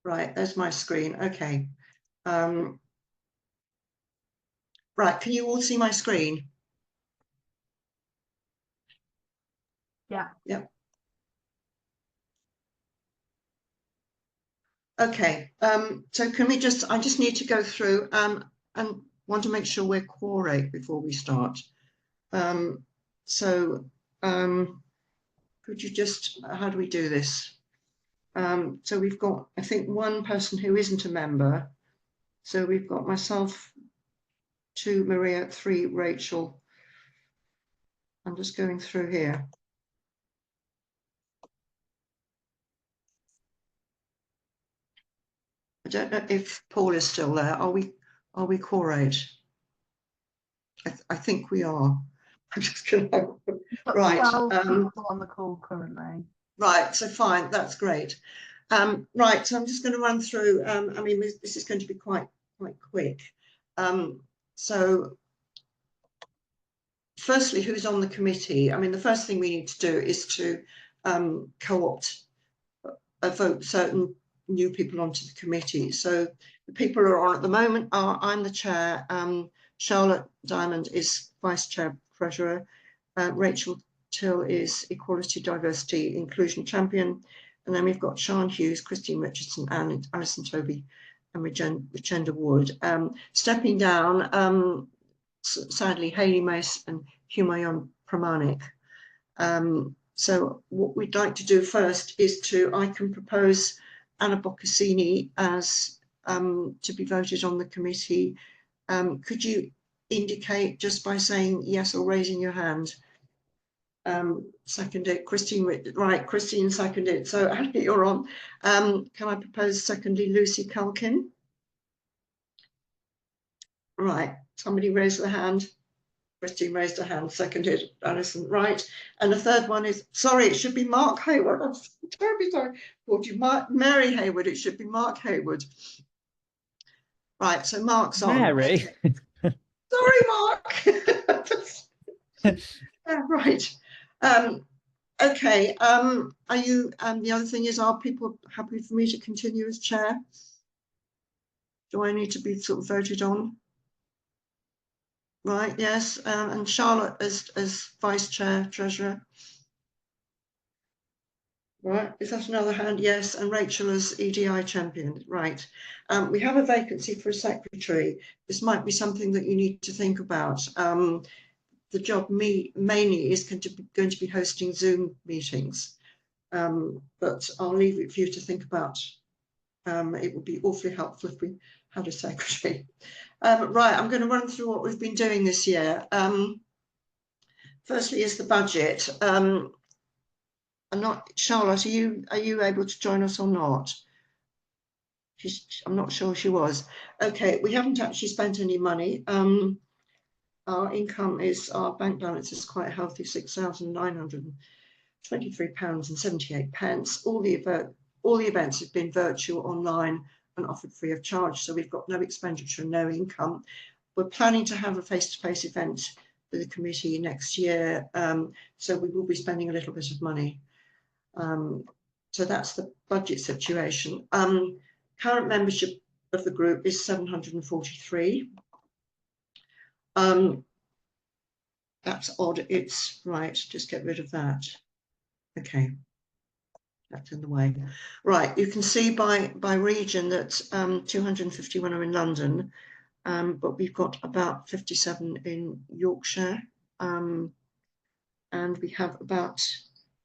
Right, there's my screen. Okay. Right, can you all see my screen? Yeah. Yep. Okay, so can we just, I just need to go through and want to make sure we're quorate before we start. So could you just, how do we do this? So we've got, I think, one person who isn't a member. So we've got myself, 2, Maria, 3, Rachel. I'm just going through here. I don't know if Paul is still there. Are we quorate? I think we are. I'm just going to, right. 12 people on the call currently. Right, so fine, that's great. Right, so I'm just going to run through. I mean, this is going to be quite quick. So firstly, who's on the committee? I mean, the first thing we need to do is to co-opt a vote certain new people onto the committee. So the people who are on at the moment are, I'm the chair, Charlotte Diamond is vice chair treasurer, Rachel Till is equality, diversity, inclusion champion, and then we've got Sian Hughes, Christine Richardson, and Alison Toby, and Regenda Wood. Stepping down, sadly, Hayley Mace and Humayun Pramanik. So what we'd like to do first is I can propose Anna Boccassini as to be voted on the committee. Could you indicate just by saying yes or raising your hand? Second it, Christine, right, Christine seconded. So Anna, you're on. Can I propose secondly Lucy Culkin? Right, somebody raise their hand. Christine raised her hand, seconded Alison, right. And the third one is, sorry, it should be Mark Hayward. I'm terribly sorry. Called you Mary Hayward, it should be Mark Hayward. Right, so Mark's on. Mary. Sorry, Mark. Right. Okay. Are you, the other thing is, are people happy for me to continue as chair? Do I need to be sort of voted on? Right, yes, and Charlotte as vice chair, treasurer. Right, is that another hand? Yes, and Rachel as EDI champion. Right, we have a vacancy for a secretary. This might be something that you need to think about. The job mainly is going to be hosting Zoom meetings, but I'll leave it for you to think about. It would be awfully helpful if we had a secretary. Right, I'm going to run through what we've been doing this year. Firstly is the budget. I'm not, Charlotte, are you able to join us or not? I'm not sure she was. Okay, we haven't actually spent any money. Our income is, our bank balance is quite healthy, £6,923.78. All the events have been virtual, online, and offered free of charge. So we've got no expenditure and no income. We're planning to have a face-to-face event for the committee next year. So we will be spending a little bit of money. So that's the budget situation. Current membership of the group is 743. That's odd. It's right. Just get rid of that. Okay. That's in the way. Right, you can see by region that 251 are in London, but we've got about 57 in Yorkshire, and we have about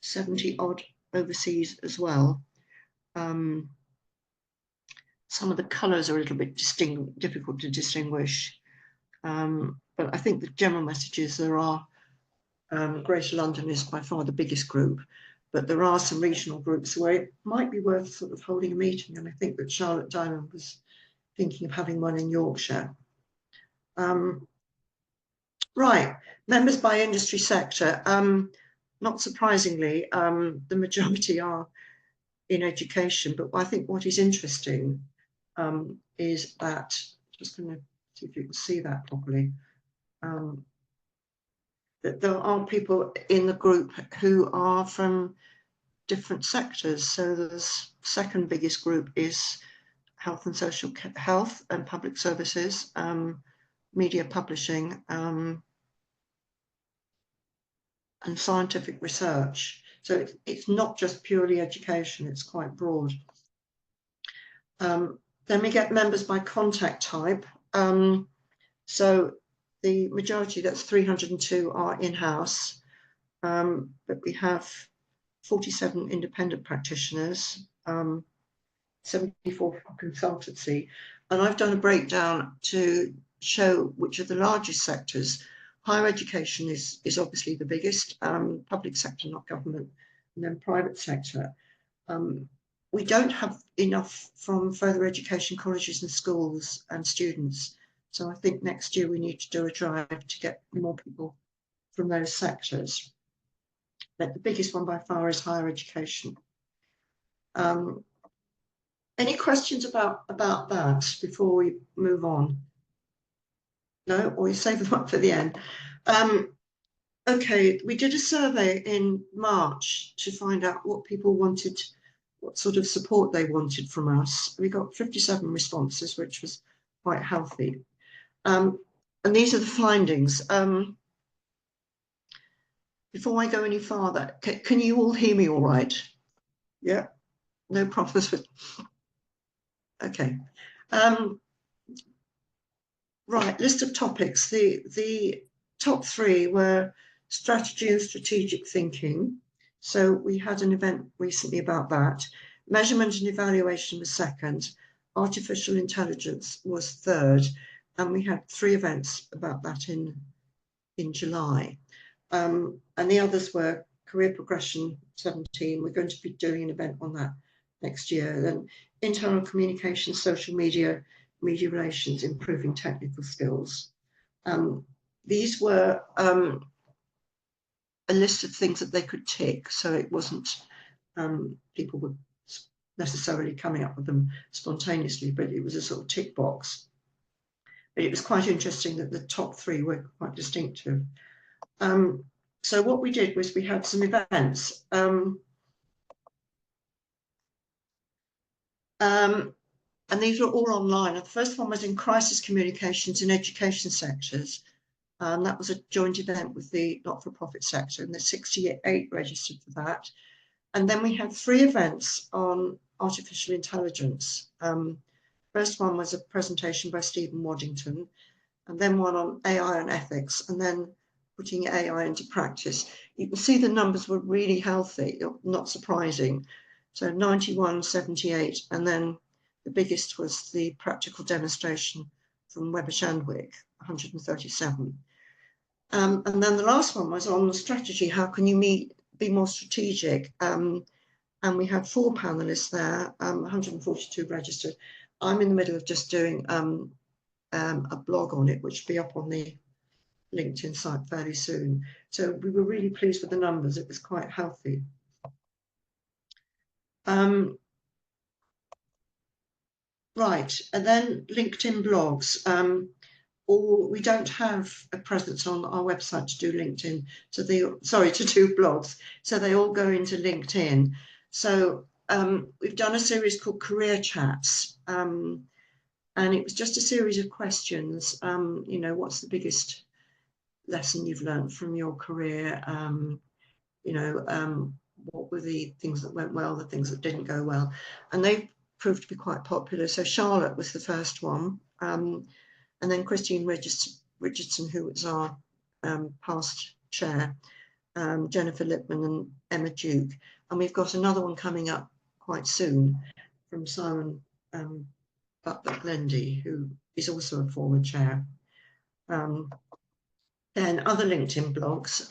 70 odd overseas as well. Some of the colours are a little bit difficult to distinguish, but I think the general message is there are, Greater London is by far the biggest group, but there are some regional groups where it might be worth sort of holding a meeting, and I think that Charlotte Diamond was thinking of having one in Yorkshire. Right, members by industry sector. Not surprisingly, the majority are in education, but I think what is interesting is that, just going to see if you can see that properly, that there are people in the group who are from different sectors. So the second biggest group is health and social health and public services, media publishing, and scientific research. So it's not just purely education, it's quite broad. Then we get members by contact type. So the majority, that's 302, are in-house, but we have 47 independent practitioners, 74 for consultancy. And I've done a breakdown to show which are the largest sectors. Higher education is obviously the biggest, public sector, not government, and then private sector. We don't have enough from further education colleges and schools and students. So I think next year we need to do a drive to get more people from those sectors. But the biggest one by far is higher education. Any questions about that before we move on? No, or you save them up for the end. Okay, we did a survey in March to find out what people wanted, what sort of support they wanted from us. We got 57 responses, which was quite healthy. And these are the findings. Before I go any farther, can you all hear me all right? Yeah, no problems with. Okay. Right, list of topics. The top three were strategy and strategic thinking. So we had an event recently about that. Measurement and evaluation was second. Artificial intelligence was third. And we had 3 events about that in July. And the others were career progression, 17. We're going to be doing an event on that next year. Then internal communication, social media, media relations, improving technical skills. These were a list of things that they could tick, so it wasn't people were necessarily coming up with them spontaneously, but it was a sort of tick box. But it was quite interesting that the top 3 were quite distinctive. So what we did was we had some events. And these were all online. And the first one was in crisis communications in education sectors. That was a joint event with the not-for-profit sector, and there's 68 registered for that. And then we had 3 events on artificial intelligence. First one was a presentation by Stephen Waddington, and then one on AI and ethics, and then putting AI into practice. You can see the numbers were really healthy, not surprising. So 91, 78, and then the biggest was the practical demonstration from Weber Shandwick, 137. And then the last one was on the strategy. How can you be more strategic? And we had 4 panelists there, 142 registered. I'm in the middle of just doing a blog on it, which will be up on the LinkedIn site fairly soon. So we were really pleased with the numbers. It was quite healthy. Right, and then LinkedIn blogs. Or we don't have a presence on our website to do LinkedIn, so to do blogs. So they all go into LinkedIn. So we've done a series called Career Chats, and it was just a series of questions. You know, what's the biggest lesson you've learned from your career? You know, what were the things that went well, the things that didn't go well? And they proved to be quite popular. So Charlotte was the first one. And then Christine Richardson, who was our past chair, Jennifer Lipman and Emma Duke. And we've got another one coming up quite soon from Simon Butler-Glendy, who is also a former chair. Then other LinkedIn blogs,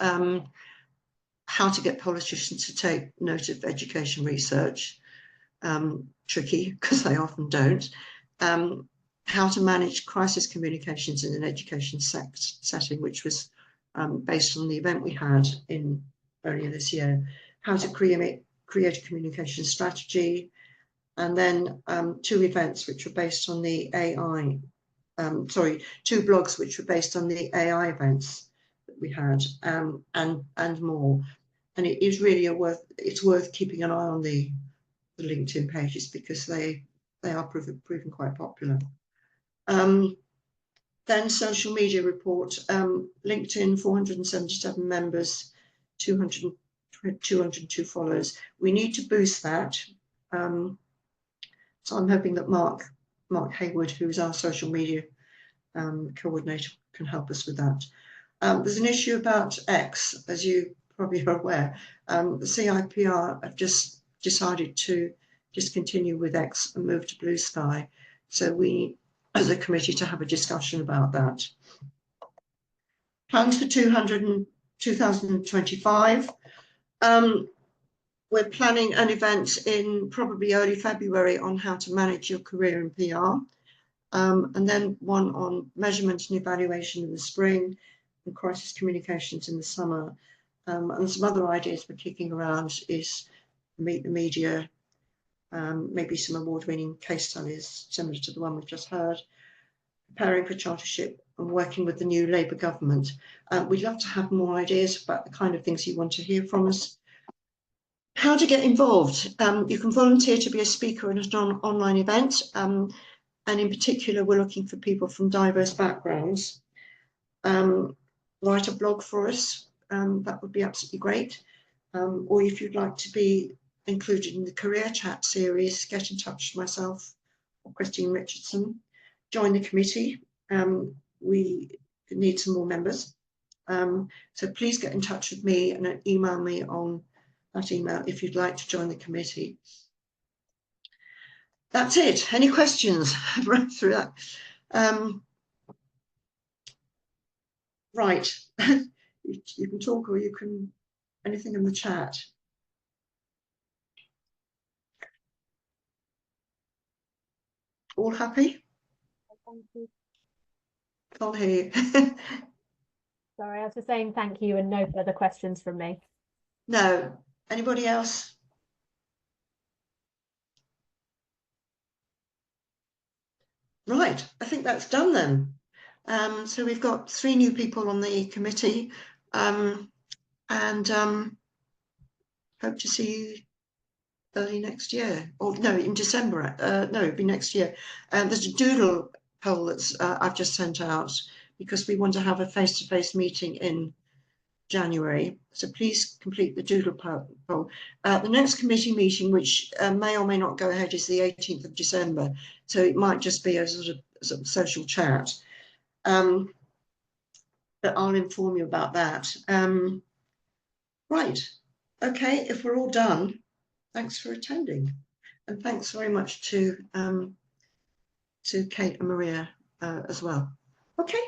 how to get politicians to take note of education research, tricky because they often don't. How to manage crisis communications in an education setting, which was based on the event we had earlier this year. How to create a communication strategy, and then 2 events which were based on the AI. 2 blogs which were based on the AI events that we had, and more. and it is really it's worth keeping an eye on the LinkedIn pages because they are proving quite popular. Then social media report, LinkedIn 477 members, 202 followers. We need to boost that. So I'm hoping that Mark Hayward, who is our social media coordinator, can help us with that. There's an issue about X, as you probably are aware. The CIPR have just decided to discontinue with X and move to Blue Sky. So we, as a committee, to have a discussion about that. Plans for 2025. We're planning an event in probably early February on how to manage your career in PR. And then one on measurement and evaluation in the spring and crisis communications in the summer. And some other ideas we're kicking around is meet the media, maybe some award-winning case studies similar to the one we've just heard, preparing for chartership and working with the new Labour government. We'd love to have more ideas about the kind of things you want to hear from us. How to get involved. You can volunteer to be a speaker in an online event. And in particular, we're looking for people from diverse backgrounds. Write a blog for us. That would be absolutely great. Or if you'd like to be included in the career chat series, get in touch with myself or Christine Richardson. Join the committee. We need some more members. So please get in touch with me and email me on that email if you'd like to join the committee. That's it. Any questions? I've run through that. Right. You can talk or you can, anything in the chat. All happy? Thank you. Can't hear you. Sorry, I was just saying thank you and no further questions from me. No. Anybody else? Right. I think that's done then. So we've got 3 new people on the committee, and hope to see you early next year, or no, in December. No, it'll be next year. There's a doodle poll that's I've just sent out because we want to have a face-to-face meeting in January. So please complete the doodle poll. The next committee meeting, which may or may not go ahead, is the 18th of December. So it might just be a sort of social chat. But I'll inform you about that. Right. Okay, if we're all done, thanks for attending. And thanks very much to Kate and Maria as well. Okay.